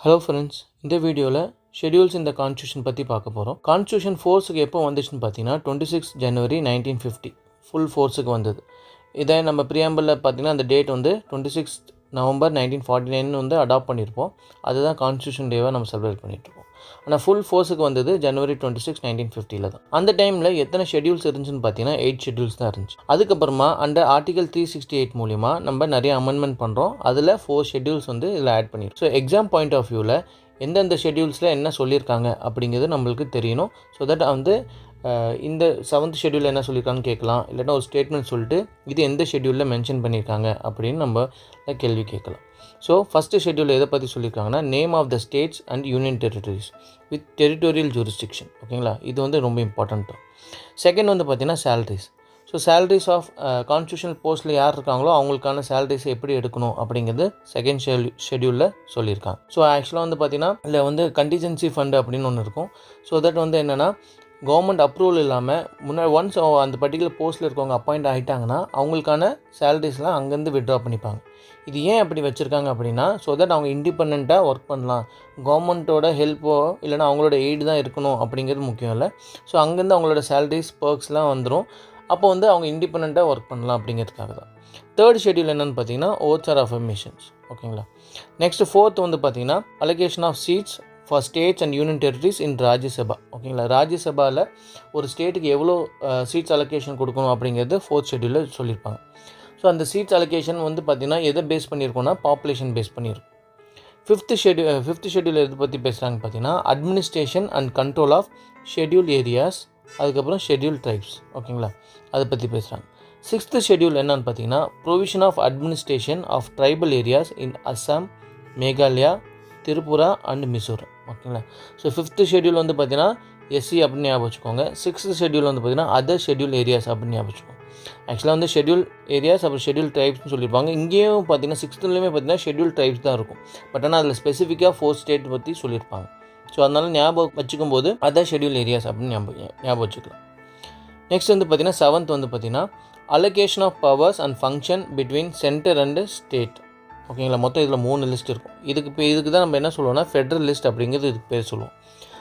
Hello friends, இந்த வீடியோவில் schedules இந்த கான்ஸ்டியூஷன் பற்றி பார்க்க போகிறோம். கான்ஸ்டியூஷன் ஃபோர்ஸுக்கு எப்போ வந்துச்சுன்னு பார்த்தீங்கன்னா 26 ஜனவரி 1950 ஃபுல் ஃபோர்ஸுக்கு வந்தது. இதை நம்ம ப்ரியாம்பிளில் பார்த்தீங்கன்னா அந்த டேட் வந்து 26 நவம்பர் 1949 வந்து அடாப்ட் பண்ணியிருப்போம். அதுதான் கான்ஸ்டியூஷன் டேவாக நம்ம செலிப்ரேட் பண்ணிகிட்ருக்கோம். ஆனால் ஃபுல் ஃபோர்ஸுக்கு வந்தது ஜனவரி 26, 1950 தான். அந்த டைமில் எத்தனை ஷெடியூல்ஸ் இருந்துச்சுன்னு பார்த்தீங்கன்னா 8 ஷெடியூல்ஸ் தான் இருந்துச்சு. அதுக்கப்புறமா அண்டர் ஆர்டிகல் 368 மூலிமா நம்ம நிறைய அமெண்ட்மெண்ட் பண்ணுறோம். அதில் 4 ஷெடியூல்ஸ் வந்து இதில் ஆட் பண்ணியிருக்கோம். ஸோ எக்ஸாம் பாயிண்ட் ஆஃப் வியூவில் எந்தெந்த ஷெடியூல்ஸில் என்ன சொல்லியிருக்காங்க அப்படிங்கிறது நம்மளுக்கு தெரியணும். ஸோ தட் வந்து இந்த 7th ஷெடியூலில் என்ன சொல்லியிருக்காங்கன்னு கேட்கலாம். இல்லைன்னா ஒரு ஸ்டேட்மெண்ட் சொல்லிட்டு இது எந்த ஷெடியூலில் மென்ஷன் பண்ணியிருக்காங்க அப்படின்னு நம்ம கேள்வி கேட்கலாம். ஸோ ஃபஸ்ட்டு ஷெடியூல் எதை பற்றி சொல்லியிருக்காங்கன்னா name of the states and union territories with territorial jurisdiction. ஓகேங்களா, இது வந்து ரொம்ப இம்பார்ட்டண்ட்டு. செகண்ட் வந்து பார்த்திங்கன்னா salaries. So salaries of constitutional போஸ்ட்டில் யார் இருக்காங்களோ அவங்களுக்கான சேலரிஸ் எப்படி எடுக்கணும் அப்படிங்கிறது செகண்ட் ஷெடியூலில் சொல்லியிருக்காங்க. ஸோ ஆக்சுவலாக வந்து பார்த்திங்கன்னா இல்லை வந்து கண்டிஜென்சி ஃபண்டு அப்படின்னு ஒன்று இருக்கும். ஸோ தட் வந்து என்னென்னா கவர்மெண்ட் அப்ரூவல் இல்லாமல் ஒன்ஸ் அந்த பர்டிகுலர் போஸ்ட்டில் இருக்கவங்க அப்பாயிண்ட் ஆகிட்டாங்கன்னா அவங்களுக்கான சேலரிஸ்லாம் அங்கேருந்து விட்ரா பண்ணிப்பாங்க. இது ஏன் அப்படி வச்சுருக்காங்க அப்படின்னா ஸோ தட் அவங்க இண்டிபெண்ட்டாக ஒர்க் பண்ணலாம். கவர்மெண்ட்டோட ஹெல்ப்போ இல்லைனா அவங்களோட எய்டு தான் இருக்கணும் அப்படிங்கிறது முக்கியம் இல்லை. ஸோ அங்கேருந்து அவங்களோட சேலரிஸ் பர்க்ஸ்லாம் வந்துடும். அப்போ வந்து அவங்க இண்டிபெண்ட்டாக ஒர்க் பண்ணலாம் அப்படிங்கிறதுக்காக தான். தேர்ட் ஷெடியூல் என்னென்னு பார்த்தீங்கன்னா ஓத்ஸ் ஆர் அஃபர்மேஷன்ஸ். ஓகேங்களா. நெக்ஸ்ட் ஃபோர்த் வந்து பார்த்தீங்கன்னா allocation of seats for states and union territories in Rajya Sabha. ஓகேங்களா, ராஜ்யசபாவில் ஒரு ஸ்டேட்டுக்கு எவ்வளோ சீட்ஸ் அலோகேஷன் கொடுக்கணும் அப்படிங்கிறது ஃபோர்த் ஷெடியூலில் சொல்லியிருப்பாங்க. ஸோ அந்த சீட்ஸ் அலோகேஷன் வந்து பார்த்திங்கன்னா எதை பேஸ் பண்ணியிருக்கோன்னா பாப்புலேஷன் பேஸ் பண்ணியிருக்கும். ஃபிஃப்த் ஷெடியூல் எதை பற்றி பேசுகிறாங்க பார்த்தீங்கன்னா administration and control of schedule areas, அதுக்கப்புறம் ஷெடியூல் ட்ரைப்ஸ். ஓகேங்களா, அதை பற்றி பேசுகிறாங்க. சிக்ஸ்த்து ஷெடியூல் என்னன்னு பார்த்தீங்கன்னா provision of administration of tribal areas in Assam, Meghalaya, Tripura and Mizoram. ஓகேங்களா. ஸோ ஃபிஃப்த்து ஷெடியூல் வந்து பார்த்தீங்கன்னா எஸ்சி அப்படின்னு ஞாபகம் வச்சுக்கோங்க. சிக்ஸ்த்து ஷெடியூல் வந்து பார்த்தீங்கன்னா அதர் ஷெடியூல் ஏரியாஸ் அப்படின்னு ஞாபகம் வச்சுக்கோங்க. ஆக்சுவலாக வந்து ஷெடியூல் ஏரியாஸ் அப்புறம் ஷெடியூல் ட்ரைப்ஸ்னு சொல்லியிருப்பாங்க. இங்கேயும் பார்த்தீங்கன்னா சிக்ஸ்த்துலேயுமே பார்த்தீங்கன்னா ஷெடியூல் ட்ரைப்ஸ் தான் இருக்கும். பட் ஆனால் அதில் ஸ்பெசிஃபிக்காக 4 ஸ்டேட் பற்றி சொல்லியிருப்பாங்க. ஸோ அதனால் ஞாபகம் வச்சுக்கும் போது அதர் ஷெடியூல் ஏரியாஸ் அப்படின்னு ஞாபகம் வச்சுக்கலாம். நெக்ஸ்ட் வந்து பார்த்தீங்கன்னா 7th வந்து பார்த்தீங்கன்னா allocation of powers and function between centre and state. ஓகேங்களா, மொத்தம் இதில் 3 லிஸ்ட் இருக்கும். இதுக்கு தான் நம்ம என்ன சொல்லுவோம்னா ஃபெட்ரல் லிஸ்ட் அப்படிங்கிறது இதுக்கு பேர் சொல்லுவோம்.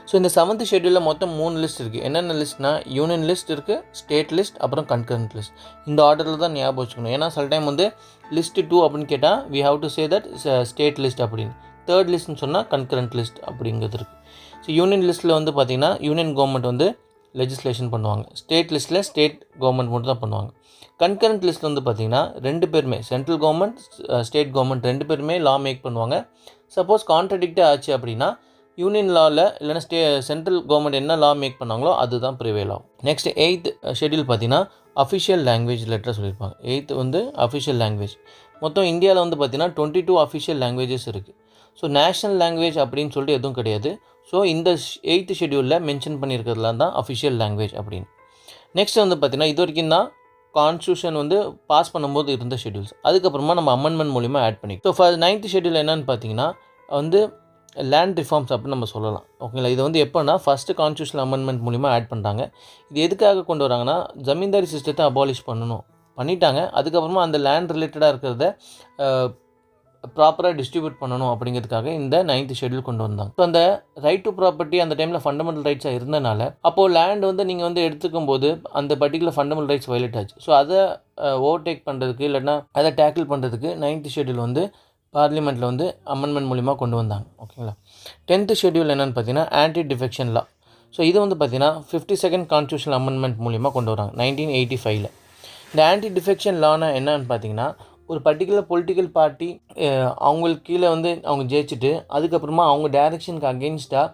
ஸோ இந்த 7th ஷெடியூலில் மொத்தம் 3 லிஸ்ட் இருக்குது. என்னென்ன லிஸ்ட்னா யூனியன் லிஸ்ட் இருக்குது, ஸ்டேட் லிஸ்ட், அப்புறம் கன்கரண்ட் லிஸ்ட். இந்த ஆர்டரில் தான் ஞாபகம் வச்சுக்கணும். ஏன்னா சில டைம் வந்து லிஸ்ட் 2 அப்படின்னு கேட்டால் we have to say that state list அப்படின்னு, தேர்ட் லிஸ்ட்னு சொன்னால் கன்கரண்ட் லிஸ்ட் அப்படிங்கிறது இருக்குது. ஸோ யூனியன் லிஸ்ட்டில் வந்து பார்த்திங்கன்னா யூனியன் கவர்மெண்ட் வந்து லெஜிஸ்லேஷன் பண்ணுவாங்க. ஸ்டேட் லிஸ்ட்டில் ஸ்டேட் கவர்மெண்ட் மட்டும் தான் பண்ணுவாங்க. கன்கரண்ட் லிஸ்ட் வந்து பார்த்திங்கன்னா 2 பேருமே சென்ட்ரல் கவர்மெண்ட் ஸ்டேட் கவர்மெண்ட் 2 பேருமே லா மேக் பண்ணுவாங்க. சப்போஸ் கான்ட்ரடிக்டாக ஆச்சு அப்படின்னா யூனியன் லாவில் இல்லைனா சென்ட்ரல் கவர்மெண்ட் என்ன லா மேக் பண்ணாங்களோ அதுதான் ப்ரிவேல் ஆகும். நெக்ஸ்ட் 8th ஷெடியூல் பார்த்திங்கன்னா அஃபிஷியல் லாங்குவேஜ் லெட்டர் சொல்லியிருப்பாங்க. 8th வந்து அஃபிஷியல் லாங்குவேஜ். மொத்தம் இந்தியாவில் வந்து பார்த்திங்கன்னா 22 அஃபிஷியல் லாங்குவேஜஸ் இருக்குது. ஸோ நேஷ்னல் லாங்குவேஜ் அப்படின்னு சொல்லிட்டு எதுவும் கிடையாது. ஸோ இந்த 8th ஷெடியூலில் மென்ஷன் பண்ணியிருக்கிறதுலாம் தான் அஃபிஷியல் லாங்குவேஜ் அப்படின்னு. நெக்ஸ்ட் வந்து பார்த்திங்கன்னா இது வரைக்கும் தான் கான்ஸ்டியூஷன் வந்து பாஸ் பண்ணும்போது இருந்த ஷெடியூல்ஸ். அதுக்கப்புறமா நம்ம அமெண்ட்மெண்ட் மூலிமா ஆட் பண்ணிக்கலாம். ஸோ 9th ஷெடியூல் என்னென்னு பார்த்தீங்கன்னா வந்து லேண்ட் ரிஃபார்ம்ஸ் அப்படின்னு நம்ம சொல்லலாம். ஓகேங்களா, இது வந்து எப்போனா ஃபஸ்ட்டு கான்ஸ்டியூஷனல் அமெண்ட்மெண்ட் மூலிமா ஆட் பண்ணுறாங்க. இது எதுக்காக கொண்டு வராங்கன்னா ஜமீன்தாரி சிஸ்டத்தை அபாலிஷ் பண்ணிட்டாங்க. அதுக்கப்புறமா அந்த லேண்ட் ரிலேட்டடாக இருக்கிறத ப்ராப்பராக டிஸ்ட்ரிபியூட் பண்ணணும் அப்படிங்கிறதுக்காக இந்த 9th ஷெடியூல் கொண்டு வந்தாங்க. ஸோ அந்த ரைட் டு ப்ராப்பர்ட்டி அந்த டைமில் ஃபண்டமெண்டல் ரைட்ஸாக இருந்தனால அப்போது லேண்ட் வந்து நீங்கள் வந்து எடுத்துக்கும் போது அந்த பர்டிகுலர் ஃபண்டமெண்டல் ரைட்ஸ் வயலேட் ஆச்சு. ஸோ அதை ஓவர்டேக் பண்ணுறதுக்கு இல்லைன்னா அதை டேக்கிள் பண்ணுறதுக்கு 9th ஷெடியூல் வந்து பார்லிமெண்ட்டில் வந்து அமெண்ட்மெண்ட் மூலிமா கொண்டு வந்தாங்க. ஓகேங்களா. 10th ஷெடியூல் என்னென்னு பார்த்தீங்கன்னா ஆன்டி டிஃபெக்ஷன் லா. ஸோ இது வந்து பார்த்தீங்கன்னா 52nd கான்ஸ்டியூஷனல் அமெண்ட்மெண்ட் மூலிமா கொண்டு வராங்க 1985. இந்த ஆன்டி டிஃபெக்ஷன் லானா என்னன்னு பார்த்தீங்கன்னா ஒரு பர்டிகுலர் பொலிட்டிக்கல் பார்ட்டி அவங்களுக்கு கீழே வந்து அவங்க ஜெயிச்சுட்டு அதுக்கப்புறமா அவங்க டைரக்ஷனுக்கு அகெயின்ஸ்டாக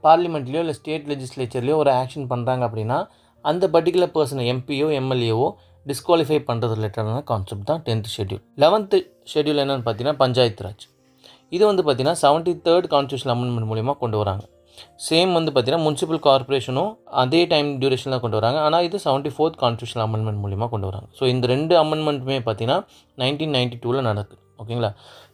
பார்லிமெண்ட்லேயோ இல்லை ஸ்டேட் லெஜிஸ்லேச்சர்லேயோ ஒரு ஆக்ஷன் பண்ணுறாங்க அப்படின்னா அந்த பர்டிகுலர் பர்சனை எம்பியோ எம்எல்ஏவோ டிஸ்குவாலிஃபை பண்ணுறது ரிலேட்டடான கான்செப்ட் தான் 10th ஷெடியூல். 11th ஷெடியூல் என்னென்னு பார்த்தீங்கன்னா பஞ்சாயத்து ராஜ். இது வந்து பார்த்திங்கன்னா 73rd கான்ஸ்டியூஷனல் அமெண்ட்மெண்ட் மூலிமா கொண்டு வராங்க. சேம் வந்து பார்த்திங்கன்னா முனிசிபல் கார்பரேஷனும் அதே டைம் டியூரேஷனில் கொண்டு வராங்க. ஆனால் இது 74th கான்ஸ்டியூஷனல் அமெண்ட்மெண்ட் மூலிமா கொண்டு வராங்க. ஸோ இந்த 2 அமெண்ட்மெண்ட்டுமே பார்த்திங்கன்னா 1992 நடக்குது. ஓகேங்களா.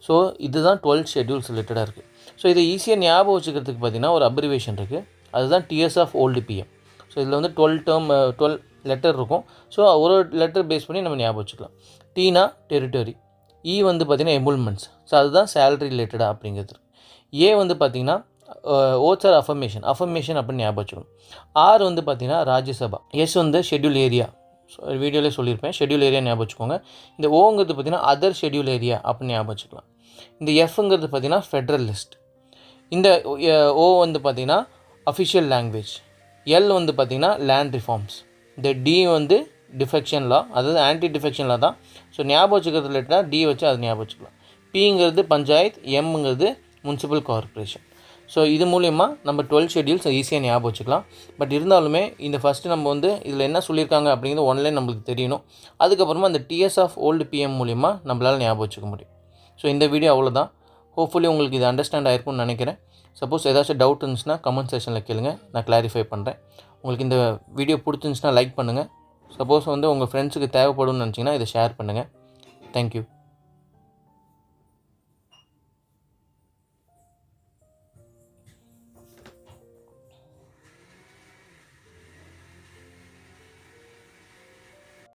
ஸோ இதுதான் 12 ஷெடியூல்ஸ் ரிலேட்டடாக இருக்குது. ஸோ இதை ஈஸியாக ஞாபகம் வச்சுக்கிறதுக்கு பார்த்திங்கன்னா ஒரு அப்ரிவேஷன் இருக்குது. அதுதான் TS of old PM. So இதில் வந்து 12 லெட்டர் இருக்கும். ஸோ ஒரு லெட்டர் பேஸ் பண்ணி நம்ம ஞாபகம் வச்சுக்கலாம். டீனா டெரிட்டரி, இ வந்து பார்த்திங்கன்னா எம்புல்மெண்ட்ஸ். ஸோ அதுதான் சேலரி ரிலேட்டடாக அப்படிங்கிறது. ஏ வந்து பார்த்திங்கன்னா ஓட்ஸ் ஆர் அஃபர்மேஷன் அப்படின்னு ஞாபகம் வச்சுக்கணும். ஆர் வந்து பார்த்திங்கன்னா ராஜ்யசபா. எஸ் வந்து ஷெட்யூல் ஏரியா. வீடியோவிலே சொல்லியிருப்பேன், ஷெட்யூல் ஏரியா ஞாபகம் வச்சுக்கோங்க. இந்த ஓங்கிறது பார்த்திங்கன்னா அதர் ஷெட்யூல் ஏரியா அப்படின்னு ஞாபகம் வச்சுக்கலாம். இந்த எஃப்ங்கிறது பார்த்திங்கன்னா ஃபெட்ரல் லிஸ்ட். இந்த ஓ வந்து பார்த்திங்கன்னா அஃபிஷியல் லாங்குவேஜ். எல் வந்து பார்த்திங்கன்னா லேண்ட் ரிஃபார்ம்ஸ். இந்த டி வந்து டிஃபெக்ஷன் லா, அதாவது ஆன்டி டிஃபெக்ஷன் லா தான். ஸோ ஞாபகம் வச்சுக்கிறது ரிலேட்டடாக டி வச்சு அதை ஞாபகம் வச்சுக்கலாம். பிங்கிறது பஞ்சாயத்து, எம்ங்கிறது முனிசிபல் கார்பரேஷன். ஸோ இது மூலயமா நம்ம 12 ஷெட்யூல்ஸ் ஈஸியாக ஞாபகம் வச்சுக்கலாம். பட் இருந்தாலுமே இந்த ஃபஸ்ட்டு நம்ம வந்து இதில் என்ன சொல்லியிருக்காங்க அப்படிங்கிறது ஒன்லைன் நம்மளுக்கு தெரியணும். அதுக்கப்புறமா அந்த டிஎஸ் ஆஃப் ஓல்டு பிஎம் மூலிமா நம்மளால் ஞாபகம் வச்சுக்க முடியும். ஸோ இந்த வீடியோ அவ்வளோதான். ஹோப்ஃபுல்லி உங்களுக்கு இது அண்டர்ஸ்டாண்ட் ஆகிருக்கும்னு நினைக்கிறேன். சப்போஸ் ஏதாச்சும் டவுட் இருந்துச்சுன்னா கமெண்ட் செக்ஷனில் கேளுங்க, நான் கிளாரிஃபை பண்ணுறேன். உங்களுக்கு இந்த வீடியோ பிடிச்சிருந்துச்சுன்னா லைக் பண்ணுங்கள். சப்போஸ் வந்து உங்கள் ஃப்ரெண்ட்ஸுக்கு தேவைப்படும்னு நினச்சிங்கன்னா இதை ஷேர் பண்ணுங்கள். தேங்க்யூ.